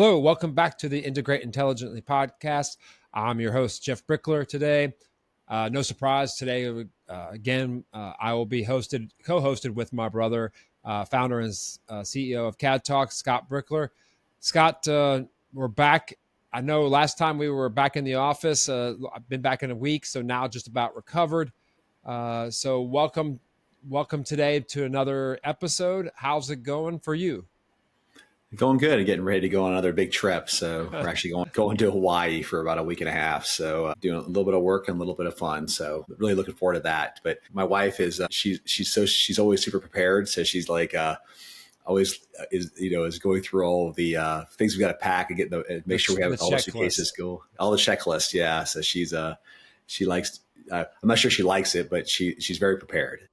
Hello, welcome back to the Integrate Intelligently podcast. I'm your host, Jeff Brickler today. No surprise, today, I will be co-hosted with my brother, founder and CEO of CADTALK, Scott Brickler. Scott, we're back. I know last time we were back in the office, I've been back in a week, so now just about recovered. So welcome today to another episode. How's it going for you? Going good and getting ready to go on another big trip. So we're actually going to Hawaii for about a week and a half. So doing a little bit of work and a little bit of fun. So really looking forward to that. But my wife is, she's always super prepared. So she's like, is going through all of the things we got to pack and make sure we have all the suitcases go, all the checklists. Yeah. So she likes, I'm not sure she likes it, but she's very prepared.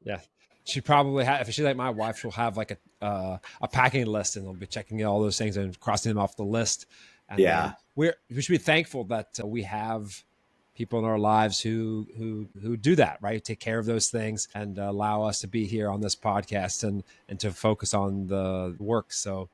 Yeah. She probably if she's like my wife, she'll have like a packing list, and they'll be checking all those things and crossing them off the list. And we should be thankful that we have people in our lives who do that, right? Take care of those things and allow us to be here on this podcast and to focus on the work. So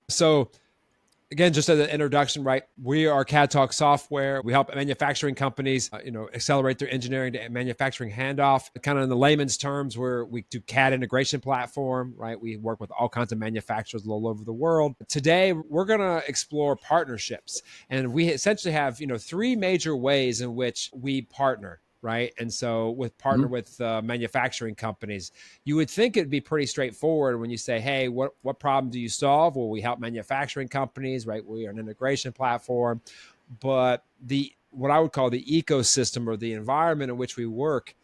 again, just as an introduction, right? We are CADTALK Software. We help manufacturing companies, accelerate their engineering to manufacturing handoff. Kind of in the layman's terms, we do CAD integration platform, right? We work with all kinds of manufacturers all over the world. Today, we're going to explore partnerships, and we essentially have, three major ways in which we partner. Right. And so with manufacturing companies, you would think it'd be pretty straightforward when you say, hey, what problem do you solve? Well, we help manufacturing companies, right? We are an integration platform. But what I would call the ecosystem or the environment in which we work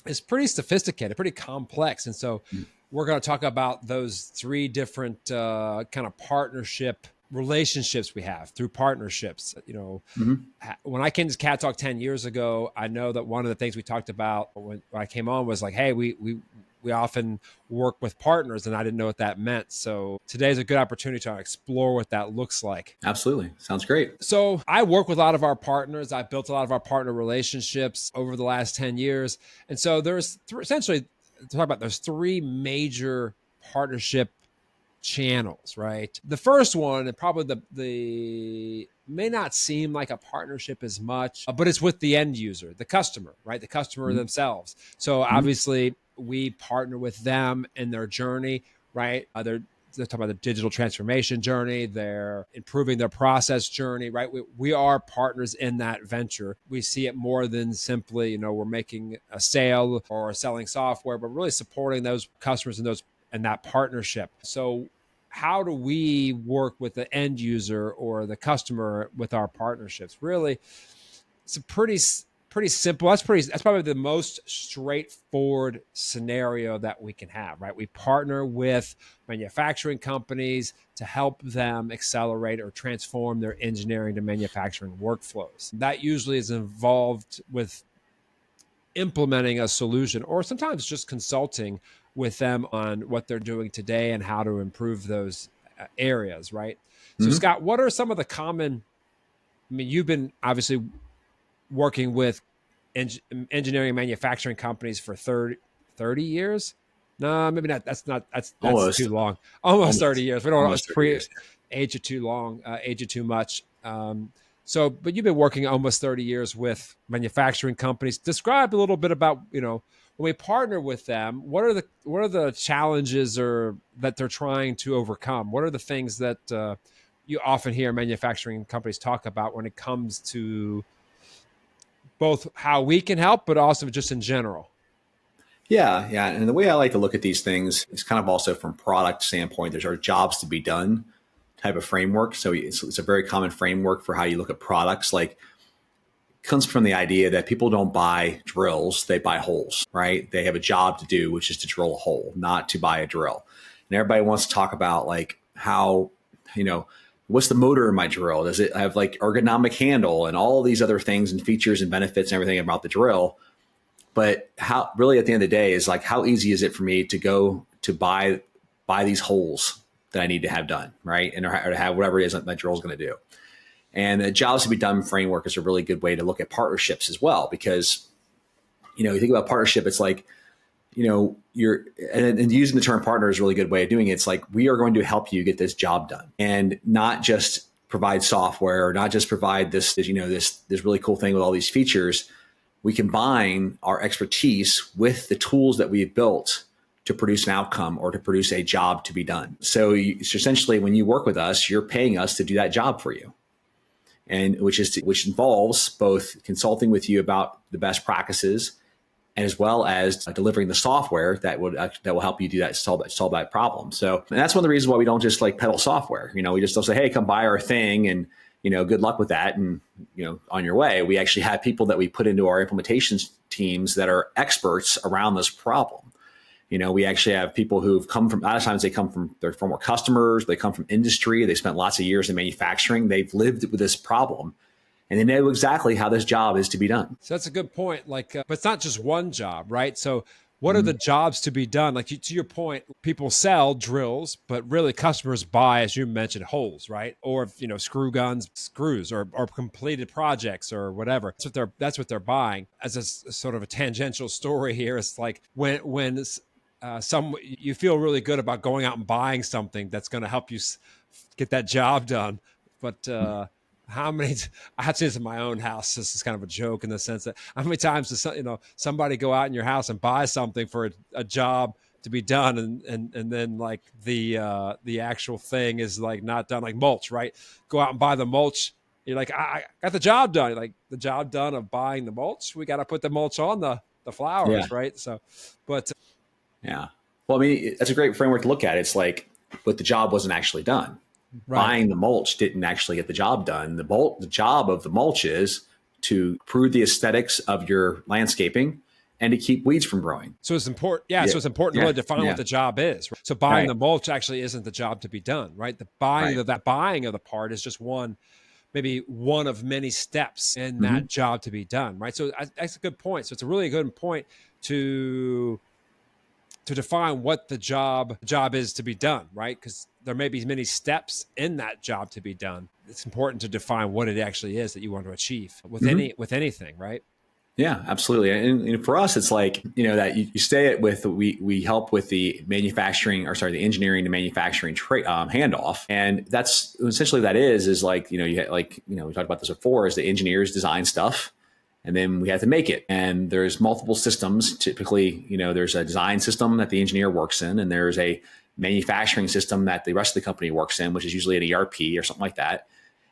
is pretty sophisticated, pretty complex. And so we're going to talk about those three different kind of partnership relationships we have through partnerships. When I came to CADTALK 10 years ago, I know that one of the things we talked about when I came on was like, hey, we often work with partners, and I didn't know what that meant. So today's a good opportunity to explore what that looks like. Absolutely. Sounds great. So I work with a lot of our partners. I built a lot of our partner relationships over the last 10 years. And so there's essentially, to talk about, there's three major partnership channels, right? The first one, and probably the may not seem like a partnership as much, but it's with the end user, the customer, right? The customer themselves. So obviously we partner with them in their journey, right? They're talking about the digital transformation journey. They're improving their process journey, right? We are partners in that venture. We see it more than simply, we're making a sale or selling software, but really supporting those customers and that partnership. So how do we work with the end user or the customer with our partnerships? Really, it's a pretty simple. That's probably the most straightforward scenario that we can have, right? We partner with manufacturing companies to help them accelerate or transform their engineering to manufacturing workflows. That usually is involved with implementing a solution, or sometimes just consulting with them on what they're doing today and how to improve those areas, right? So Scott, what are some of the common, you've been obviously working with engineering and manufacturing companies for 30 years. No, maybe not. That's too long. Almost 30 years. We don't want to age it too long, age it too much. But you've been working almost 30 years with manufacturing companies. Describe a little bit about, when we partner with them, what are the challenges that they're trying to overcome? What are the things that you often hear manufacturing companies talk about when it comes to both how we can help, but also just in general? Yeah. And the way I like to look at these things is kind of also from product standpoint. There's our jobs to be done type of framework. So it's a very common framework for how you look at products. Like, comes from the idea that people don't buy drills, they buy holes, right? They have a job to do, which is to drill a hole, not to buy a drill. And everybody wants to talk about like how, what's the motor in my drill? Does it have like ergonomic handle and all these other things and features and benefits and everything about the drill? But how really at the end of the day is like, how easy is it for me to go to buy these holes that I need to have done, right? And or to have whatever it is that my drill is going to do. And the jobs to be done framework is a really good way to look at partnerships as well, because, you think about partnership, it's like and using the term partner is a really good way of doing it. It's like, we are going to help you get this job done, and not just provide software, or not just provide this really cool thing with all these features. We combine our expertise with the tools that we've built to produce an outcome or to produce a job to be done. So essentially, when you work with us, you're paying us to do that job for you, and which involves both consulting with you about the best practices, and as well as delivering the software that will help you do that, solve that problem. So, and that's one of the reasons why we don't just like peddle software. We just don't say, hey, come buy our thing, and good luck with that, and on your way. We actually have people that we put into our implementations teams that are experts around this problem. We actually have people who've come from, a lot of times they come from their former customers, they come from industry, they spent lots of years in manufacturing, they've lived with this problem, and they know exactly how this job is to be done. So that's a good point. But it's not just one job, right? So what are the jobs to be done? To your point, people sell drills, but really customers buy, as you mentioned, holes, right? Or screw guns, screws, or completed projects, or whatever. That's what they're buying. As a sort of a tangential story here, it's like when you feel really good about going out and buying something that's going to help you get that job done, but how many? I have seen this in my own house. This is kind of a joke in the sense that how many times does somebody go out in your house and buy something for a job to be done, and then like the actual thing is like not done, like mulch, right? Go out and buy the mulch. You're like, I got the job done. You're like, the job done of buying the mulch. We got to put the mulch on the flowers, right? So, but yeah. Well, I mean, that's a great framework to look at. It's like, but the job wasn't actually done. Right. Buying the mulch didn't actually get the job done. The job of the mulch is to improve the aesthetics of your landscaping and to keep weeds from growing. So it's important. Yeah. So it's important to really define what the job is. Right? So buying the mulch actually isn't the job to be done, right? The buying of that buying of the part is just maybe one of many steps in that job to be done, right? So that's a good point. So it's a really good point to define what the job is to be done, right? Because there may be many steps in that job to be done. It's important to define what it actually is that you want to achieve with anything, right? Yeah, absolutely. And for us, it's like, that you stay it with, we help with the the engineering to manufacturing handoff. And that's essentially that is like, we talked about this before, is the engineers design stuff, and then we have to make it. And there's multiple systems. Typically, there's a design system that the engineer works in, and there's a manufacturing system that the rest of the company works in, which is usually an ERP or something like that.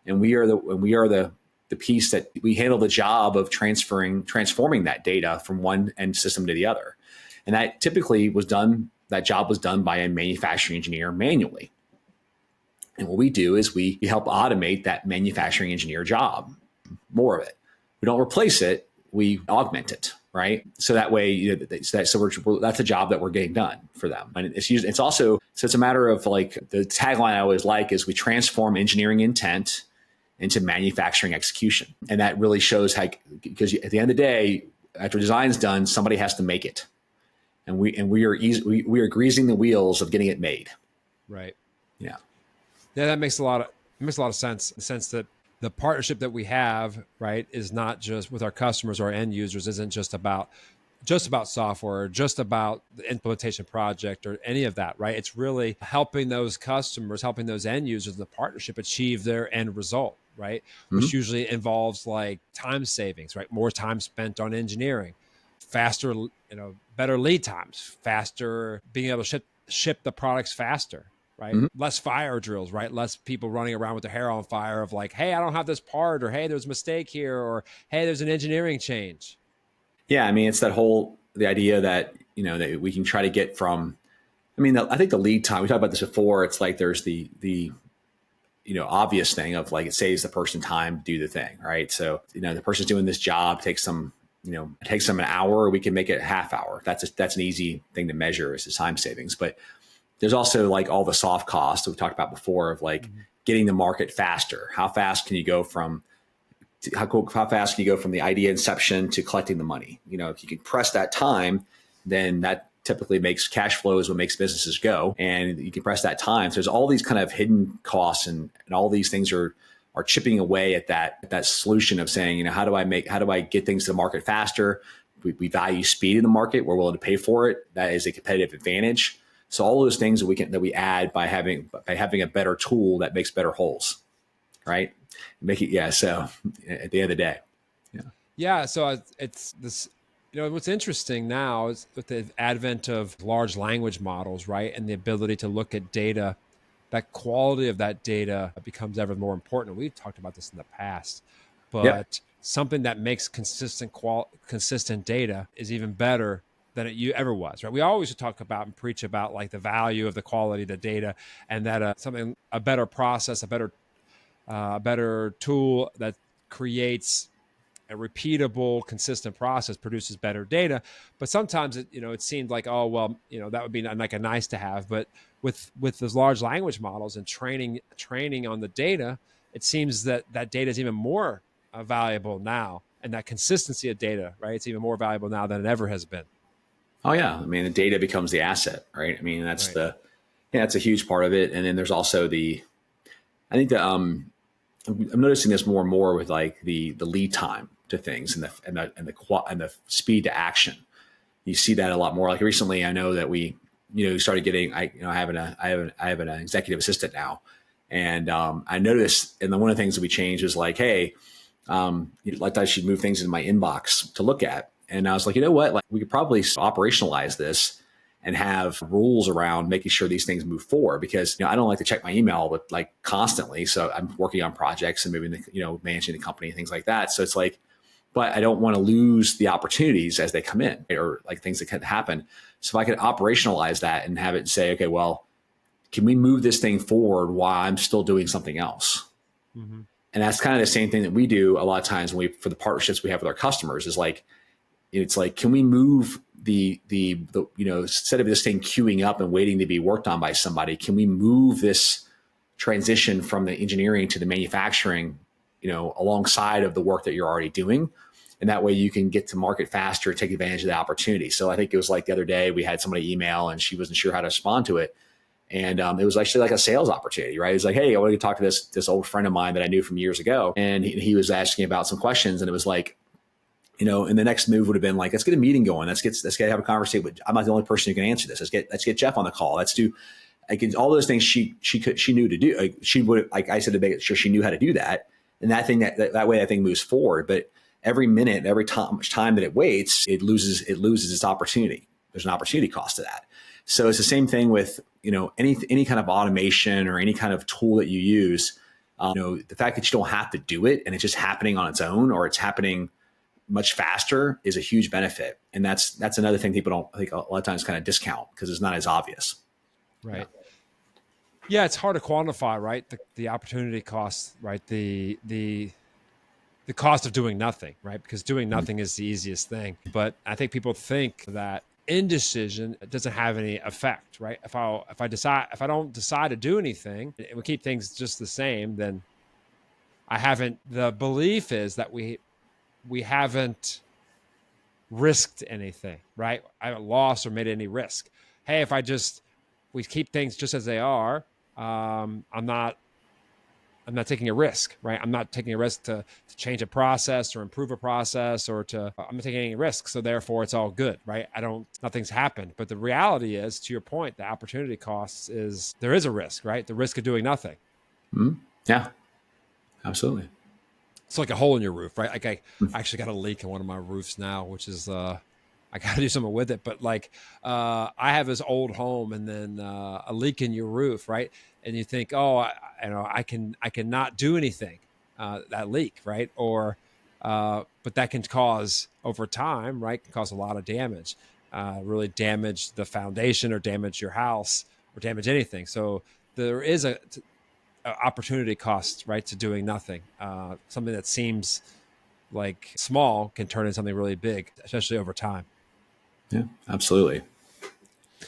And we are the piece that we handle the job of transforming that data from one end system to the other. And that typically that job was done by a manufacturing engineer manually. And what we do is we help automate that manufacturing engineer job, more of it. We don't replace it, we augment it, right? So that way, that's a job that we're getting done for them. And it's a matter of like, the tagline I always like is, we transform engineering intent into manufacturing execution. And that really shows how, because at the end of the day, after design's done, somebody has to make it. And we are greasing the wheels of getting it made. Right. Yeah. Yeah, that makes a lot of sense, in the sense that the partnership that we have, right, is not just with our customers or end users, isn't just about software, or just about the implementation project or any of that, right? It's really helping those customers, helping those end users, the partnership achieve their end result, right? Which usually involves like time savings, right? More time spent on engineering, faster, better lead times, faster being able to ship the products faster, right? Less fire drills, right? Less people running around with their hair on fire of like, hey, I don't have this part, or hey, there's a mistake here, or hey, there's an engineering change. Yeah, I mean, it's the idea that, that we can try to get from, I think the lead time, we talked about this before, it's like there's the obvious thing of like, it saves the person time to do the thing, right? So, the person's doing this job, takes them an hour, we can make it a half hour. That's an easy thing to measure, is the time savings. But there's also like all the soft costs that we talked about before of like getting the market faster. How fast can you go from the idea inception to collecting the money? If you can press that time, then that typically makes cash flow is what makes businesses go. And you can press that time. So there's all these kind of hidden costs, and all these things are chipping away at that solution of saying, how do I get things to the market faster, we value speed in the market. We're willing to pay for it. That is a competitive advantage. So all those things that we add by having a better tool that makes better holes, right? Make it, yeah. So at the end of the day, yeah. Yeah. So it's this, what's interesting now is with the advent of large language models, right? And the ability to look at data, that quality of that data becomes ever more important. We've talked about this in the past, Yep. but something that makes consistent data is even better than it ever was, right? We always talk about and preach about like the value of the quality of the data, and that a better process, a better tool that creates a repeatable, consistent process produces better data. But sometimes it seemed like, oh, well, that would be like a nice to have. But with those large language models and training on the data, it seems that data is even more valuable now. And that consistency of data, right? It's even more valuable now than it ever has been. Oh yeah. I mean, the data becomes the asset, right? I mean, that's Right. that's a huge part of it. And then there's also I think that I'm noticing this more and more with like the lead time to things and the speed to action. You see that a lot more. Like recently, I know that we started getting. I have an executive assistant now, and I noticed. And one of the things that we changed is like, hey, like I should move things into my inbox to look at. And I was like, you know what? Like we could probably operationalize this and have rules around making sure these things move forward, because I don't like to check my email with like constantly. So I'm working on projects and moving managing the company and things like that. So it's like, but I don't want to lose the opportunities as they come in, or like things that can happen. So if I could operationalize that and have it say, okay, well, can we move this thing forward while I'm still doing something else? Mm-hmm. And that's kind of the same thing that we do a lot of times for the partnerships we have with our customers is like, it's like, can we move the instead of this thing queuing up and waiting to be worked on by somebody, can we move this transition from the engineering to the manufacturing, alongside of the work that you're already doing? And that way you can get to market faster, take advantage of the opportunity. So I think it was like the other day we had somebody email and she wasn't sure how to respond to it. And it was actually like a sales opportunity, right? It was like, hey, I want to talk to this old friend of mine that I knew from years ago. And he was asking about some questions, and it was like, and the next move would have been like, let's get a meeting going. Let's get have a conversation. I'm not the only person who can answer this. Let's get Jeff on the call. Let's do all those things she knew to do. Like she would, like I said, to make sure she knew how to do that. And that thing that way, that thing moves forward. But every minute, every time that it waits, it loses its opportunity. There's an opportunity cost to that. So it's the same thing with any kind of automation or any kind of tool that you use. The fact that you don't have to do it and it's just happening on its own, or it's happening much faster, is a huge benefit. And that's another thing people don't, I think, a lot of times kind of discount because it's not as obvious. Right. Yeah, it's hard to quantify, right? The opportunity cost, right? The cost of doing nothing, right? Because doing nothing is the easiest thing. But I think people think that indecision doesn't have any effect, right? If I don't decide to do anything and we keep things just the same, then the belief is that we haven't risked anything, right? I haven't lost or made any risk. Hey, if we keep things just as they are, I'm not taking a risk, right? I'm not taking a risk to change a process or improve a process I'm not taking any risks. So therefore it's all good, right? Nothing's happened. But the reality is, to your point, the opportunity costs there is a risk, right? The risk of doing nothing. Mm-hmm. Yeah, absolutely. It's like a hole in your roof, right? Like I actually got a leak in one of my roofs now, which is, I got to do something with it. But like, I have this old home and then a leak in your roof, right? And you think, oh, I can not do anything, that leak, right? Or, but that can cause over time, right? Can cause a lot of damage, really damage the foundation or damage your house or damage anything. So there is a opportunity cost, right, to doing nothing. Something that seems like small can turn into something really big, especially over time. Yeah, absolutely.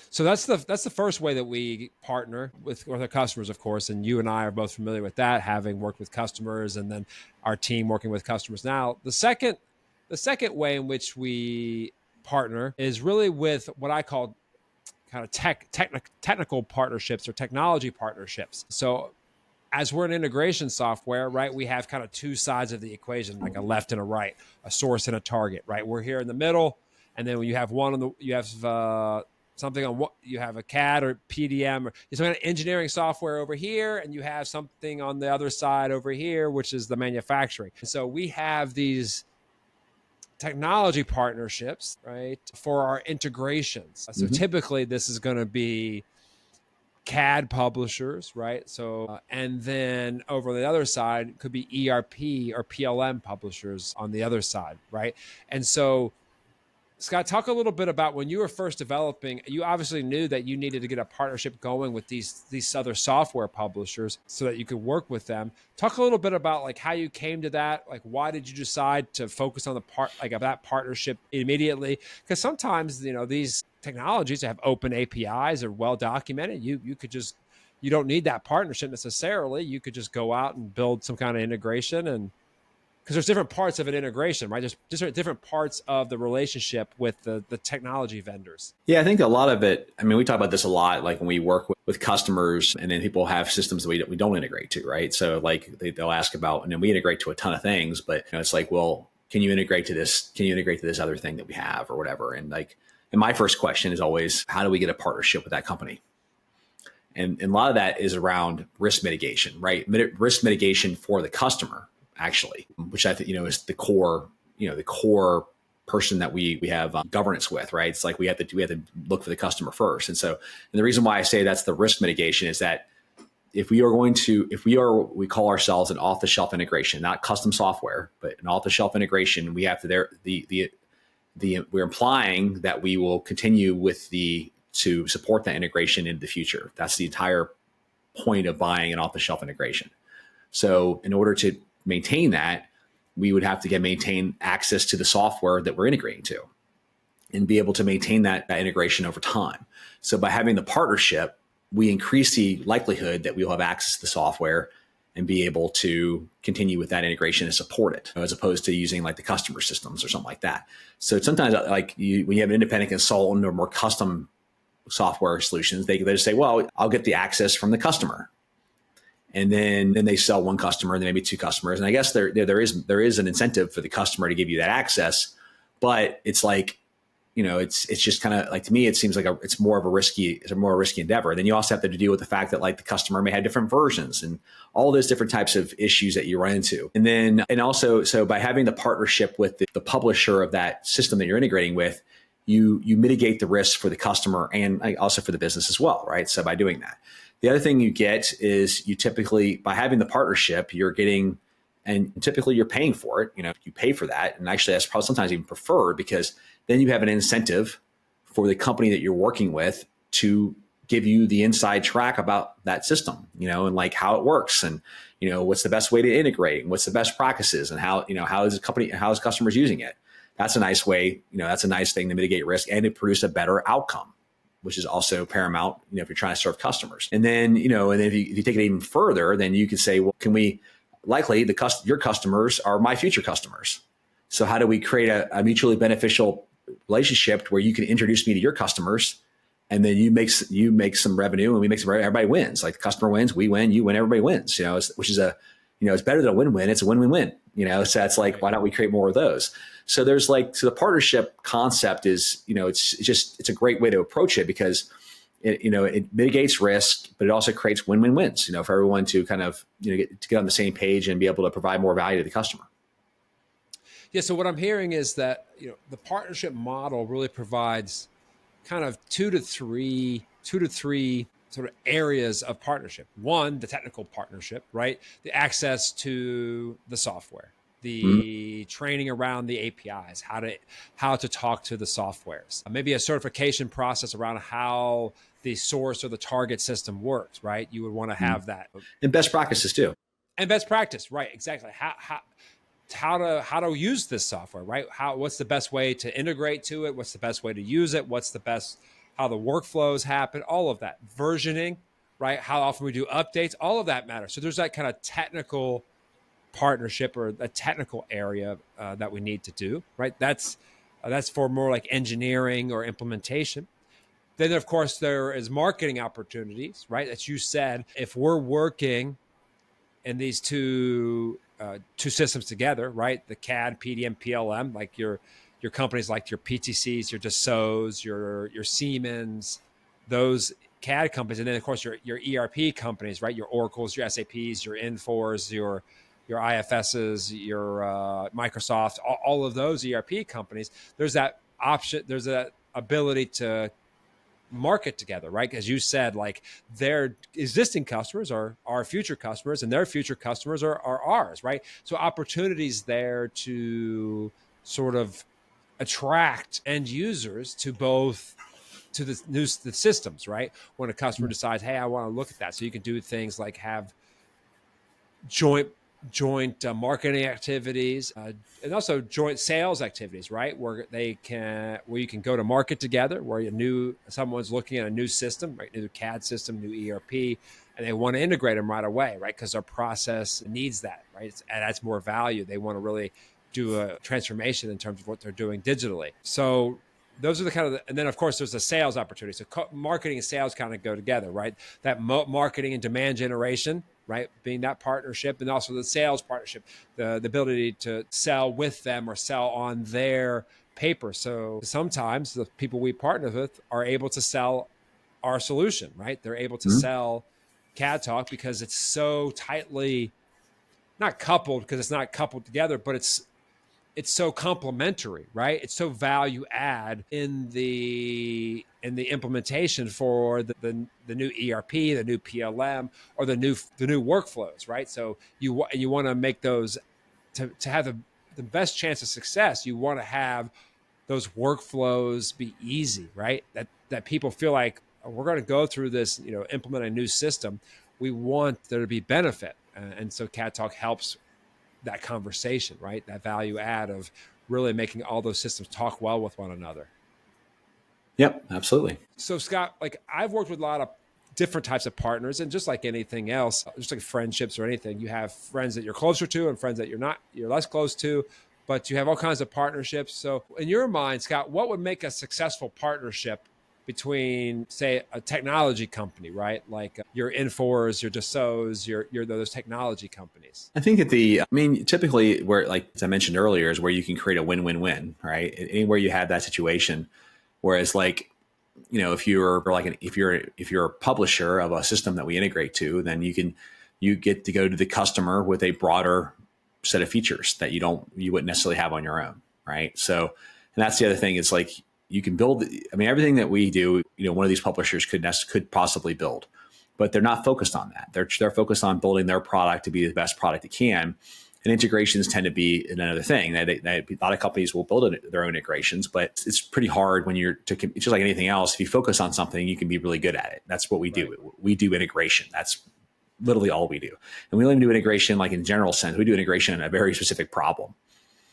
So that's the first way that we partner with our customers, of course. And you and I are both familiar with that, having worked with customers, and then our team working with customers now. The second way in which we partner is really with what I call kind of technical partnerships or technology partnerships. So as we're an integration software, right, we have kind of two sides of the equation, like a left and a right, a source and a target, right? We're here in the middle. And then when you have one on the, you have something on what you have a CAD or PDM or some kind of engineering software over here, and you have something on the other side over here, which is the manufacturing. And so we have these technology partnerships, right, for our integrations. So typically this is going to be CAD publishers, right? So, and then over the other side could be ERP or PLM publishers on the other side, right? And so, Scott, talk a little bit about when you were first developing, you obviously knew that you needed to get a partnership going with these other software publishers so that you could work with them. Talk a little bit about like how you came to that. Like, why did you decide to focus on the part, like of that partnership immediately? Because sometimes, you know, these technologies have open APIs are well documented. You could just, you don't need that partnership necessarily. You could just go out and build some kind of integration, and because there's different parts of an integration, right? There's different parts of the relationship with the technology vendors. Yeah, I think a lot of it, I mean, we talk about this a lot, like when we work with customers and then people have systems that we don't integrate to, right? So like they'll ask about, and then we integrate to a ton of things, but you know, it's like, well, can you integrate to this? Can you integrate to this other thing that we have or whatever? And like, and my first question is always, how do we get a partnership with that company? And a lot of that is around risk mitigation, right? Risk mitigation for the customer, actually, which I think, you know, is the core person that we have governance with, right? It's like we have to look for the customer first. And so, and the reason why I say that's the risk mitigation is that we call ourselves an off-the-shelf integration, not custom software, but an off-the-shelf integration. We have to we're implying that we will continue to support that integration into the future. That's the entire point of buying an off-the-shelf integration. So in order to maintain that, we would have to maintain access to the software that we're integrating to and be able to maintain that integration over time. So by having the partnership, we increase the likelihood that we'll have access to the software and be able to continue with that integration and support it, as opposed to using like the customer systems or something like that. So sometimes like when you have an independent consultant or more custom software solutions, they just say, well, I'll get the access from the customer. And then they sell one customer and then maybe two customers. And I guess there is an incentive for the customer to give you that access, but it's like, you know, it's just kind of like, to me, it seems like it's more of a risky endeavor. Then you also have to deal with the fact that like the customer may have different versions and all those different types of issues that you run into. And also, so by having the partnership with the publisher of that system that you're integrating with, you mitigate the risk for the customer and also for the business as well, right? So by doing that. The other thing you get is you typically, by having the partnership, you're getting, and typically you're paying for it, you know, you pay for that. And actually that's probably sometimes even preferred, because then you have an incentive for the company that you're working with to give you the inside track about that system, you know, and like how it works and, you know, what's the best way to integrate and what's the best practices and how, you know, how's customers using it. That's a nice way, you know, that's a nice thing to mitigate risk and to produce a better outcome, which is also paramount, you know, if you're trying to serve customers. And then, you know, and then if you take it even further, then you can say, well, your customers are my future customers. So how do we create a mutually beneficial relationship where you can introduce me to your customers, and then you make some revenue and we make some revenue, everybody wins. Like the customer wins, we win, you win, everybody wins, you know, which is it's better than a win-win. It's a win-win-win, you know, so that's like, why don't we create more of those? So so the partnership concept is, you know, it's a great way to approach it because it mitigates risk, but it also creates win-win-wins, you know, for everyone to kind of, you know, get on the same page and be able to provide more value to the customer. Yeah. So what I'm hearing is that, you know, the partnership model really provides kind of two to three sort of areas of partnership. One, the technical partnership, right? The access to the software, the training around the APIs, how to talk to the softwares, maybe a certification process around how the source or the target system works, right? You would want to have that. And best practices too. And best practice, right? Exactly. How to use this software, right? What's the best way to integrate to it? What's the best way to use it? How the workflows happen, all of that. Versioning, right? How often we do updates, all of that matters. So there's that kind of technical partnership or a technical area that we need to do, right? That's for more like engineering or implementation. Then, of course, there is marketing opportunities, right? As you said, if we're working and these two systems together, right? The CAD, PDM, PLM, like your companies like your PTCs, your Dassaults, your Siemens, those CAD companies, and then of course your ERP companies, right? Your Oracles, your SAPs, your Infors, your IFSs, your Microsoft, all of those ERP companies. There's that option. There's that ability to market together, right? As you said, like their existing customers are our future customers, and their future customers are ours, right? So opportunities there to sort of attract end users to both to the systems, right? When a customer decides, hey, I want to look at that. So you can do things like have joint marketing activities, and also joint sales activities, right? Where you can go to market together, where someone's looking at a new system, right? New CAD system, new ERP, and they want to integrate them right away, right? Because their process needs that, right? And that's more value. They want to really do a transformation in terms of what they're doing digitally. So those are the kind of, and then of course there's the sales opportunity. So marketing and sales kind of go together, right? That marketing and demand generation, right? Being that partnership, and also the sales partnership, the ability to sell with them or sell on their paper. So sometimes the people we partner with are able to sell our solution, right? They're able to sell CADTalk because it's so tightly, not coupled because it's not coupled together, but it's so complementary, right? It's so value add in the implementation for the new ERP, the new PLM, or the new workflows, right? So you want to make those to have the best chance of success. You want to have those workflows be easy, right? That people feel like, oh, we're going to go through this, implement a new system. We want there to be benefit, and so CADTalk helps that conversation, right? That value add of really making all those systems talk well with one another. Yep, absolutely. So Scott, like I've worked with a lot of different types of partners, and just like anything else, just like friendships or anything, you have friends that you're closer to and friends that you're less close to, but you have all kinds of partnerships. So in your mind, Scott, what would make a successful partnership between, say, a technology company, right? Like your Infors, your Dassaults, your those technology companies. I think typically where, like as I mentioned earlier, is where you can create a win-win-win, right? Anywhere you have that situation. Whereas like, if you're a publisher of a system that we integrate to, then you get to go to the customer with a broader set of features that you wouldn't necessarily have on your own, right? So, and that's the other thing. It's like you can build. Everything that we do, one of these publishers could possibly build, but they're not focused on that. They're focused on building their product to be the best product it can. And integrations tend to be another thing. A lot of companies will build their own integrations, but it's pretty hard when it's just like anything else. If you focus on something, you can be really good at it. That's what we do. We do integration. That's literally all we do. And we don't even do integration like in general sense. We do integration in a very specific problem.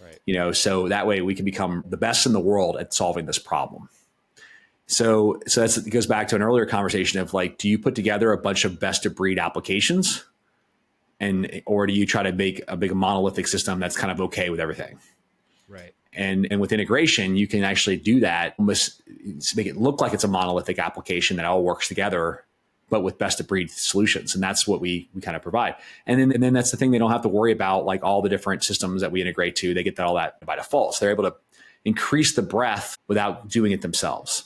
Right. So that way we can become the best in the world at solving this problem. So it goes back to an earlier conversation of like, do you put together a bunch of best of breed applications? Or do you try to make a big monolithic system that's kind of okay with everything? Right. And with integration, you can actually do that, almost make it look like it's a monolithic application that all works together, but with best of breed solutions. And that's what we kind of provide. And then that's the thing, they don't have to worry about like all the different systems that we integrate to. They get all that by default. So they're able to increase the breadth without doing it themselves.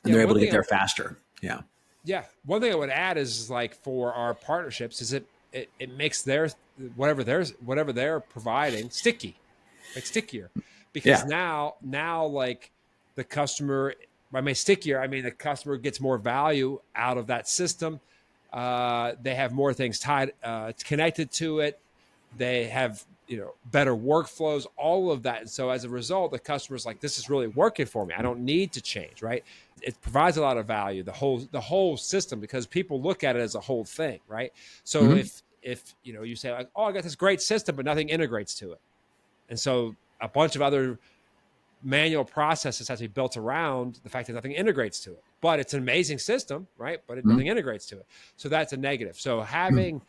And they're able to get there faster. Yeah. Yeah. One thing I would add is like for our partnerships is it makes whatever they're providing sticky, like stickier, because now like the customer, by my stickier, I mean the customer gets more value out of that system. They have more things tied, connected to it. They have, better workflows, all of that. And so as a result, the customer's like, this is really working for me. I don't need to change, right? It provides a lot of value, the whole system, because people look at it as a whole thing, right? So if you say like, oh, I got this great system, but nothing integrates to it. And so a bunch of other manual processes have to be built around the fact that nothing integrates to it. But it's an amazing system, right? But nothing integrates to it. So that's a negative. So having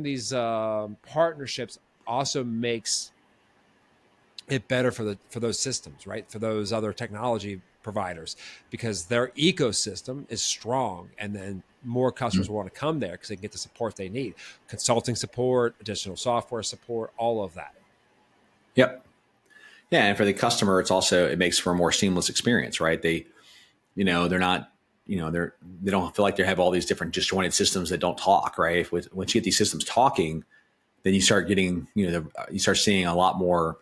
these partnerships also makes it better for those systems, right? For those other technology providers, because their ecosystem is strong, and then more customers will want to come there because they can get the support they need, consulting support, additional software support, all of that. Yep. Yeah, and for the customer, it makes for a more seamless experience, right? They're not, they don't feel like they have all these different disjointed systems that don't talk, right? Once you get these systems talking, then you start getting, you start seeing a lot more.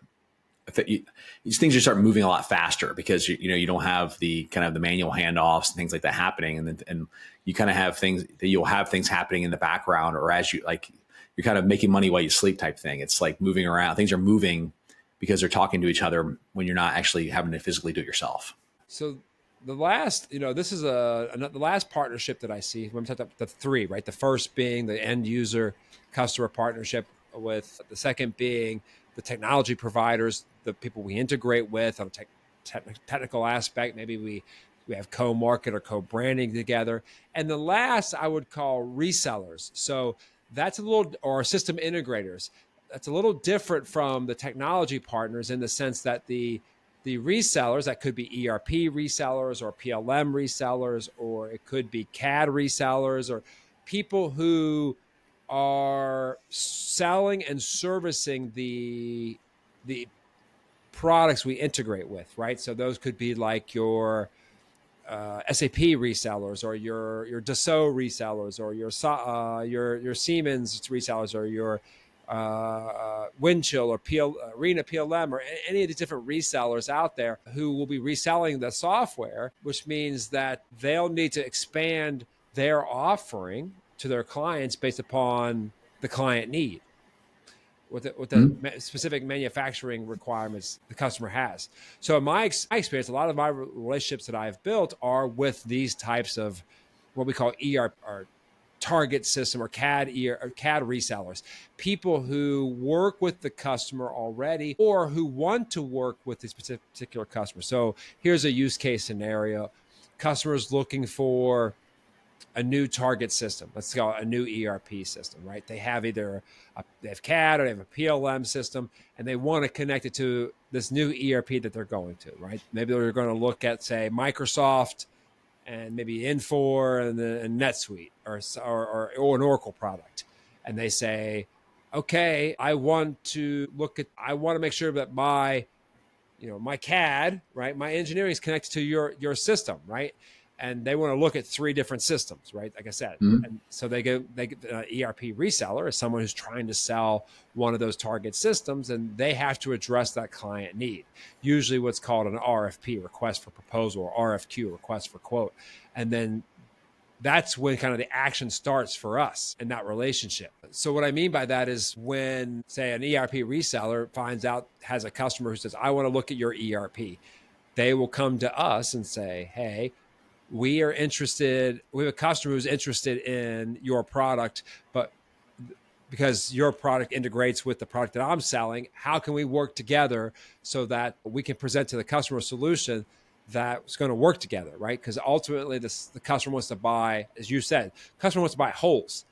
These things just start moving a lot faster because you don't have the kind of the manual handoffs and things like that happening, and you kind of have things that you'll have things happening in the background, or as you like, you're kind of making money while you sleep type thing. It's like moving around. Things are moving because they're talking to each other when you're not actually having to physically do it yourself. So the last, this is the last partnership that I see when we talked about the three, right? The first being the end user customer partnership, with the second being the technology providers, the people we integrate with on a technical aspect. Maybe we have co-market or co-branding together. And the last I would call resellers. So that's a little, or system integrators. That's a little different from the technology partners in the sense that the resellers, that could be ERP resellers or PLM resellers, or it could be CAD resellers, or people who are selling and servicing the products we integrate with, right? So those could be like your SAP resellers, or your Dassault resellers, or your Siemens resellers, or your Windchill or Arena PLM, or any of these different resellers out there who will be reselling the software, which means that they'll need to expand their offering to their clients based upon the client need, with the specific manufacturing requirements the customer has. So in my experience, a lot of my relationships that I've built are with these types of what we call ERP or target system or CAD resellers, people who work with the customer already or who want to work with this particular customer. So here's a use case scenario. Customers looking for a new target system. Let's call it a new ERP system, right? They have either they have CAD or they have a PLM system, and they want to connect it to this new ERP that they're going to, right? Maybe they're going to look at, say, Microsoft and maybe Infor and NetSuite, or an Oracle product. And they say, okay, I want to make sure that my CAD, right, my engineering is connected to your system, right? And they want to look at three different systems, right? Like I said. And so they get an ERP reseller as someone who's trying to sell one of those target systems, and they have to address that client need. Usually what's called an RFP, request for proposal, or RFQ, request for quote. And then that's when kind of the action starts for us in that relationship. So what I mean by that is when, say, an ERP reseller has a customer who says, I want to look at your ERP, they will come to us and say, hey, we have a customer who's interested in your product, but because your product integrates with the product that I'm selling, how can we work together so that we can present to the customer a solution that's going to work together, right? Because ultimately the customer wants to buy, as you said, customer wants to buy holes.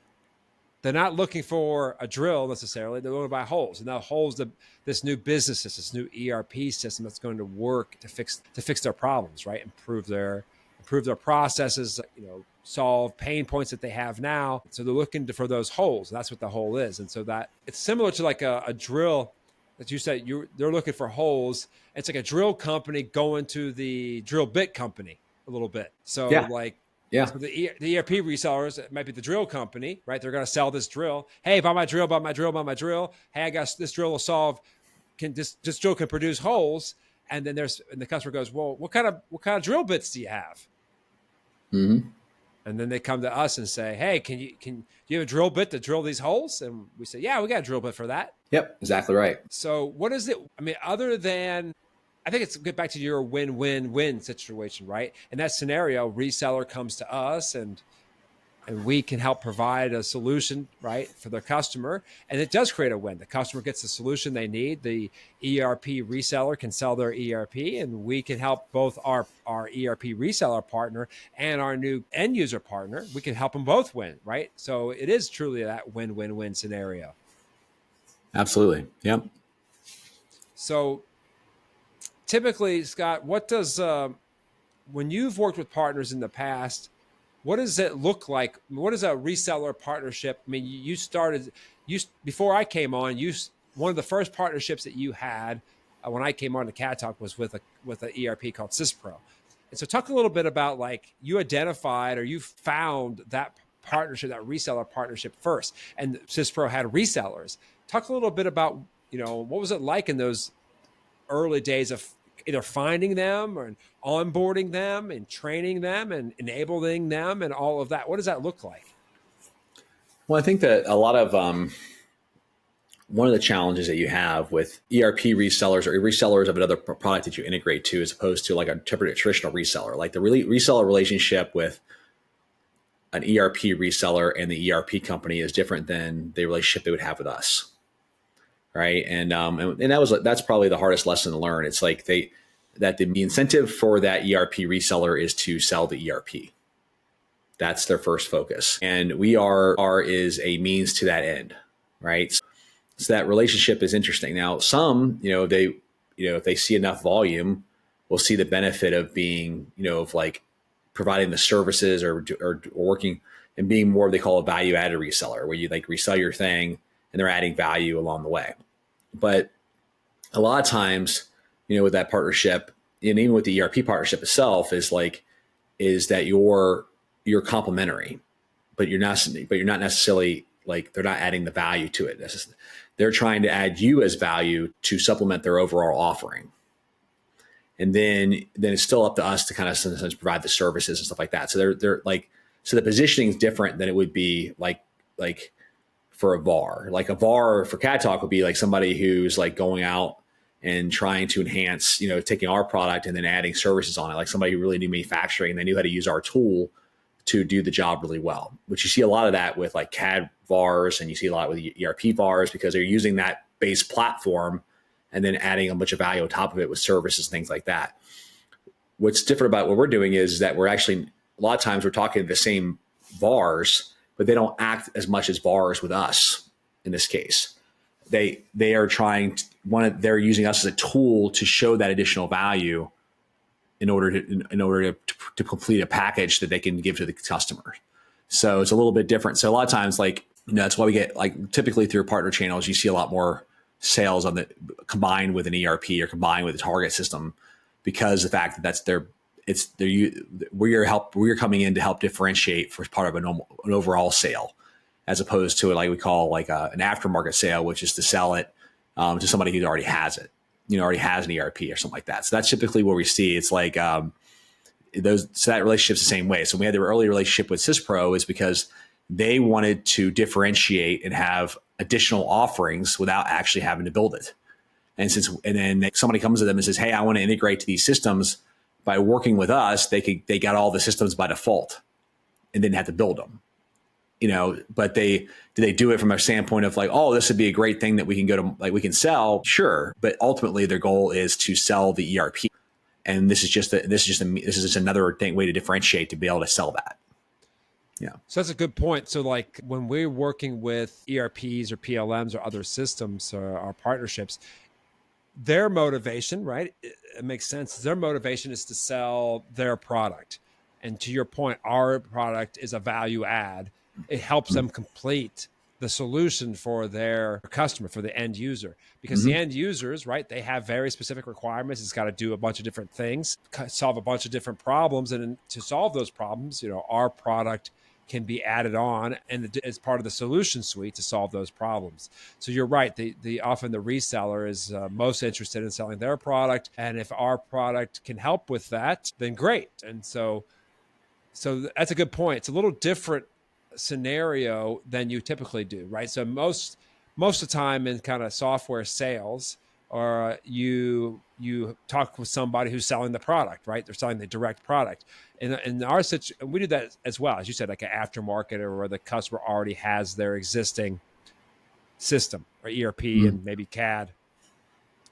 They're not looking for a drill necessarily. They're going to buy holes, and that holes this new business system, this new ERP system that's going to work to fix their problems, right? Improve their processes, solve pain points that they have now. So they're looking for those holes. That's what the hole is. And so that it's similar to like a drill that you said they're looking for holes. It's like a drill company going to the drill bit company a little bit. So so the ERP resellers, it might be the drill company, right? They're going to sell this drill. Hey, buy my drill, buy my drill, buy my drill. Hey, I got this drill will solve. This drill can produce holes. And then the customer goes, well, what kind of drill bits do you have? Mm-hmm. And then they come to us and say, hey, do you have a drill bit to drill these holes? And we say, yeah, we got a drill bit for that. Yep, exactly right. So what is it? I mean, other than, I think it's get back to your win-win-win situation, right? In that scenario, reseller comes to us and we can help provide a solution, right, for their customer. And it does create a win. The customer gets the solution they need. The ERP reseller can sell their ERP, and we can help both our ERP reseller partner and our new end user partner. We can help them both win, right? So it is truly that win-win-win scenario. Absolutely. Yep. So typically, Scott, what does when you've worked with partners in the past, what does it look like? What is a reseller partnership? I mean, you started before I came on. One of the first partnerships that you had when I came on to CADTALK was with an ERP called SysPro. And so, talk a little bit about like you identified or you found that partnership, that reseller partnership first, and SysPro had resellers. Talk a little bit about what was it like in those early days of either finding them or onboarding them and training them and enabling them and all of that. What does that look like? Well, I think that a lot of one of the challenges that you have with ERP resellers or resellers of another product that you integrate to, as opposed to like a traditional reseller, like the reseller relationship with an ERP reseller and the ERP company is different than the relationship they would have with us. Right. And that's probably the hardest lesson to learn. It's like the incentive for that ERP reseller is to sell the ERP. That's their first focus. And we is a means to that end. Right. So that relationship is interesting. Now, some, if they see enough volume, will see the benefit of being, of like providing the services or working and being more what they call a value added reseller, where you like resell your thing and they're adding value along the way. But a lot of times, with that partnership, and even with the ERP partnership itself, is that you're complementary, but you're not necessarily like they're not adding the value to it. They're trying to add you as value to supplement their overall offering. And then it's still up to us to kind of sometimes provide the services and stuff like that. So they're like, so the positioning is different than it would be like for a VAR. Like a VAR for CADTALK would be like somebody who's like going out and trying to enhance, taking our product and then adding services on it. Like somebody who really knew manufacturing and they knew how to use our tool to do the job really well, which you see a lot of that with like CAD VARs, and you see a lot with ERP VARs because they're using that base platform and then adding a bunch of value on top of it with services, things like that. What's different about what we're doing is that we're actually, a lot of times we're talking to the same VARs, but they don't act as much as VARs with us in this case. They are they're using us as a tool to show that additional value in order to complete a package that they can give to the customer. So it's a little bit different. So a lot of times, that's why we get typically through partner channels, you see a lot more sales combined with an ERP or combined with a target system, because the fact that we're coming in to help differentiate for part of an overall sale, as opposed to like we call an aftermarket sale, which is to sell it to somebody who already has it, already has an ERP or something like that. So that's typically what we see. It's like so that relationship's the same way. So we had the early relationship with SysPro is because they wanted to differentiate and have additional offerings without actually having to build it. And then somebody comes to them and says, "Hey, I want to integrate to these systems." By working with us, they got all the systems by default and didn't have to build them. But do they do it from a standpoint of like, oh, this would be a great thing that we can go to, like we can sell? Sure. But ultimately their goal is to sell the ERP. And this is just another way to differentiate, to be able to sell that. Yeah. So that's a good point. So like when we're working with ERPs or PLMs or other systems or our partnerships, their motivation, right? It makes sense. Their motivation is to sell their product. And to your point, our product is a value add. It helps them complete the solution for their customer, for the end user, because the end users, right, they have very specific requirements. It's got to do a bunch of different things, solve a bunch of different problems. And to solve those problems, our product can be added on and as part of the solution suite to solve those problems. So you're right. Often the reseller is most interested in selling their product. And if our product can help with that, then great. And so that's a good point. It's a little different scenario than you typically do, right? So most of the time in kind of software sales, or you talk with somebody who's selling the product, right? They're selling the direct product. In our situation, we do that as well, as you said, like an aftermarket, or where the customer already has their existing system or ERP and maybe CAD.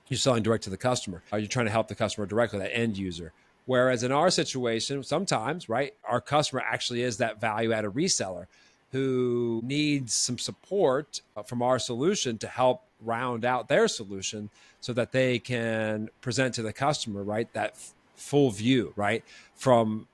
You're selling direct to the customer. You're trying to help the customer directly, that end user. Whereas in our situation, sometimes, right, our customer actually is that value-added reseller. who needs some support from our solution to help round out their solution so that they can present to the customer, right? That full view, right? From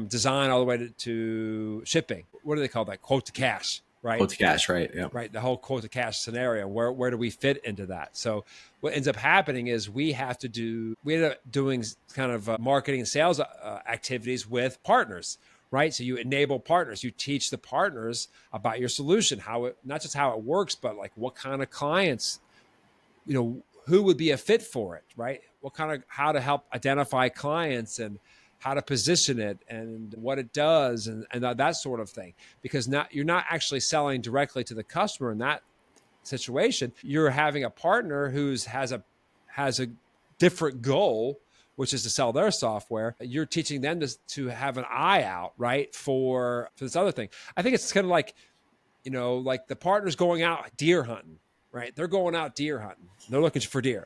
design all the way to shipping. What do they call that? Quote to cash, right? Quote to cash, right? Yeah. Right. The whole quote to cash scenario. Where do we fit into that? So what ends up happening is we end up doing kind of marketing and sales activities with partners, right? So you enable partners, you teach the partners about your solution, not just how it works, but like what kind of clients, who would be a fit for it, right? How to help identify clients and how to position it and what it does and that sort of thing. Because now you're not actually selling directly to the customer in that situation. You're having a partner has a different goal, which is to sell their software. You're teaching them to have an eye out, right, for this other thing. I think it's kind of like, like the partner's going out deer hunting, right? They're going out deer hunting. They're looking for deer.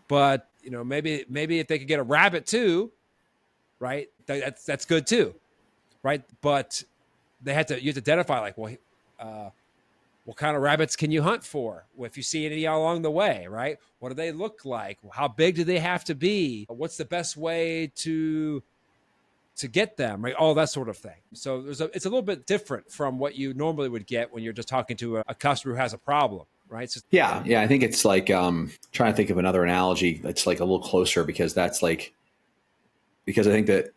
But maybe if they could get a rabbit too, right? That's good too, right? But you have to identify like, well, what kind of rabbits can you hunt for? Well, if you see any along the way, right? What do they look like? How big do they have to be? What's the best way to get them, right? All that sort of thing. So it's a little bit different from what you normally would get when you're just talking to a customer who has a problem, right? So, yeah. I think it's like trying to think of another analogy that's like a little closer because I think that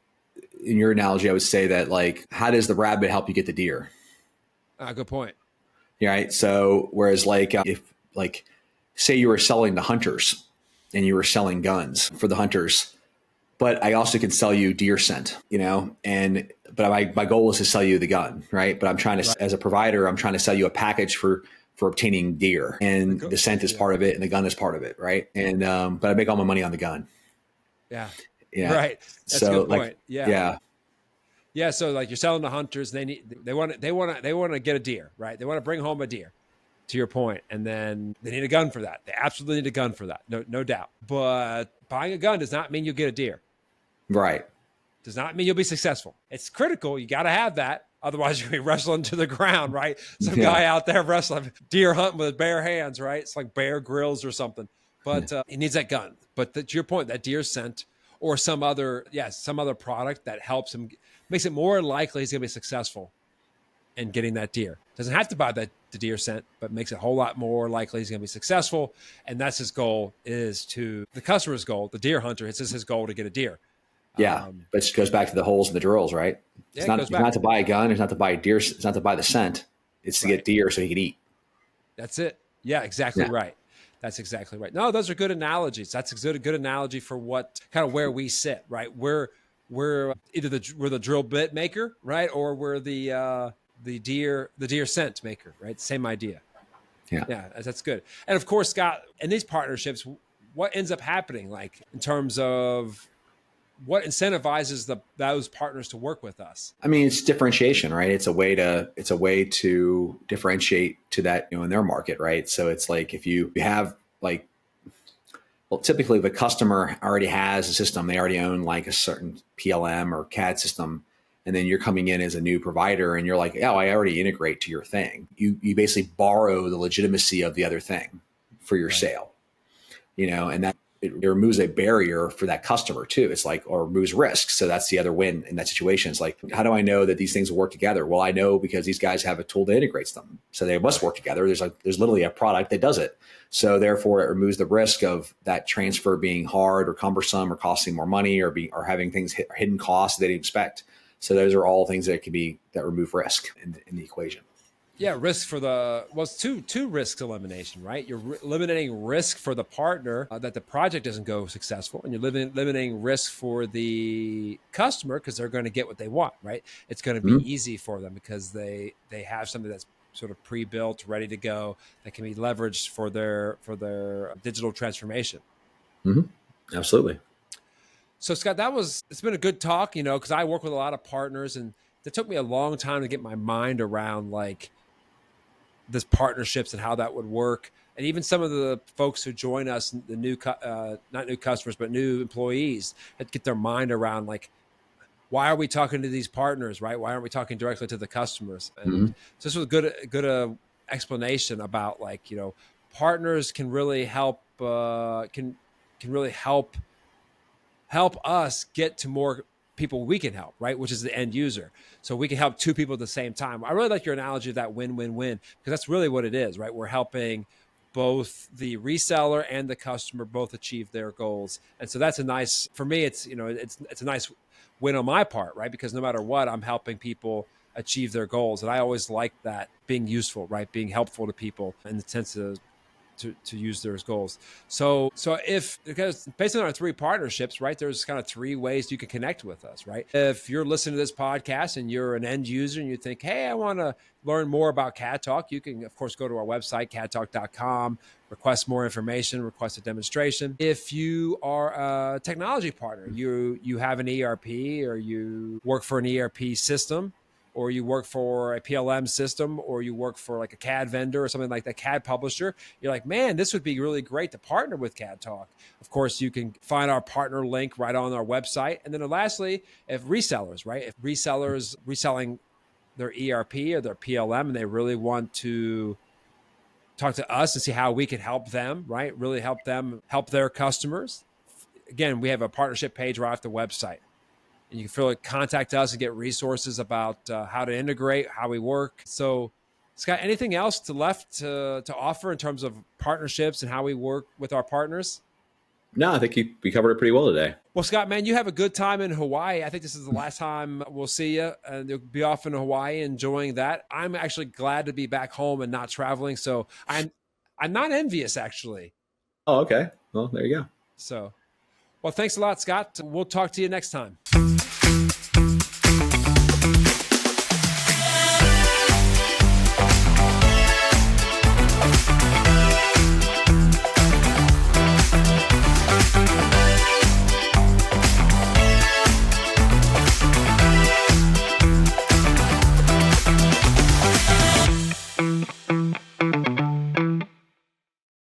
in your analogy, I would say that like, how does the rabbit help you get the deer? Good point. Yeah, right. So whereas like if like say you were selling to hunters and you were selling guns for the hunters, but I also can sell you deer scent, but my goal is to sell you the gun, right? But I'm trying to, as a provider, I'm trying to sell you a package for obtaining deer, and the scent is part of it and the gun is part of it, right? And but I make all my money on the gun. Yeah. Right. That's a good point. Yeah. Yeah, so like you're selling to hunters, they want to get a deer, right? They want to bring home a deer, to your point, and then they need a gun for that. They absolutely need a gun for that, no doubt. But buying a gun does not mean you'll get a deer. Right. Does not mean you'll be successful. It's critical. You got to have that. Otherwise, you'll be wrestling to the ground, right? Some guy out there wrestling, deer hunting with bare hands, right? It's like Bear Grylls or something. But he needs that gun. But to your point, that deer scent or some other product that helps him, makes it more likely he's going to be successful in getting that deer. Doesn't have to buy the deer scent, but makes it a whole lot more likely he's going to be successful. And that's his goal, the customer's goal, the deer hunter. It's his goal to get a deer. Yeah, but it goes back to the holes and the drills, right? It's not to buy a gun. It's not to buy a deer. It's not to buy the scent. It's to get deer so he can eat. That's it. Yeah, exactly right. That's exactly right. No, those are good analogies. That's a good analogy for what kind of where we sit, right? We're either we're the drill bit maker, right, or we're the deer scent maker, right? Same idea. Yeah, that's good. And of course, Scott, in these partnerships, what ends up happening, like in terms of what incentivizes those partners to work with us? I mean, it's differentiation, right? It's a way to differentiate to that, in their market, right? So it's like if you have like, well, typically the customer already has a system, they already own like a certain PLM or CAD system, and then you're coming in as a new provider and you're like, oh, I already integrate to your thing. You basically borrow the legitimacy of the other thing for your sale, and that it removes a barrier for that customer too. It's like, or removes risk. So that's the other win in that situation. It's like, how do I know that these things will work together? Well, I know because these guys have a tool that integrates them. So they must work together. There's literally a product that does it. So therefore it removes the risk of that transfer being hard or cumbersome or costing more money or having things hidden costs they didn't expect. So those are all things that remove risk in the equation. Yeah, risk for it's two risks elimination, right? You're eliminating risk for the partner that the project doesn't go successful, and you're limiting risk for the customer because they're going to get what they want, right? It's going to be easy for them because they have something that's sort of pre-built, ready to go, that can be leveraged for their digital transformation. Mm-hmm. Absolutely. So Scott, it's been a good talk, because I work with a lot of partners, and it took me a long time to get my mind around like this partnerships and how that would work. And even some of the folks who join us, the new, not new customers, but new employees, had to get their mind around like, why are we talking to these partners, right? Why aren't we talking directly to the customers? And Mm-hmm. so this was a good explanation about, like, partners can really help, can really help us get to more people we can help, right? Which is the end user. So we can help two people at the same time. I really like your analogy of that win-win-win, because that's really what it is, right? We're helping both the reseller and the customer both achieve their goals. And so that's a nice, for me, it's, it's a nice win on my part, right? Because no matter what, I'm helping people achieve their goals. And I always like that, being useful, right? Being helpful to people in the sense of to use their goals. So if, because based on our three partnerships, right, there's kind of three ways you can connect with us, right? If you're listening to this podcast and you're an end user and you think, hey, I want to learn more about CADTalk, you can of course go to our website, cadtalk.com, request more information, request a demonstration. If you are a technology partner, you have an ERP, or you work for an ERP system, or you work for a PLM system, or you work for like a CAD vendor or something like that, CAD publisher, you're like, man, this would be really great to partner with CADTalk. Of course, you can find our partner link right on our website. And then lastly, if resellers, right? If resellers reselling their ERP or their PLM, and they really want to talk to us and see how we can help them, right? Really help them help their customers. Again, we have a partnership page right off the website. And you can feel like contact us and get resources about how to integrate, how we work. So, Scott, anything else left to offer in terms of partnerships and how we work with our partners? No, I think we covered it pretty well today. Well, Scott, man, you have a good time in Hawaii. I think this is the last time we'll see you, and you'll be off in Hawaii enjoying that. I'm actually glad to be back home and not traveling. So I'm not envious, actually. Oh, okay. Well, there you go. So, well, thanks a lot, Scott. We'll talk to you next time.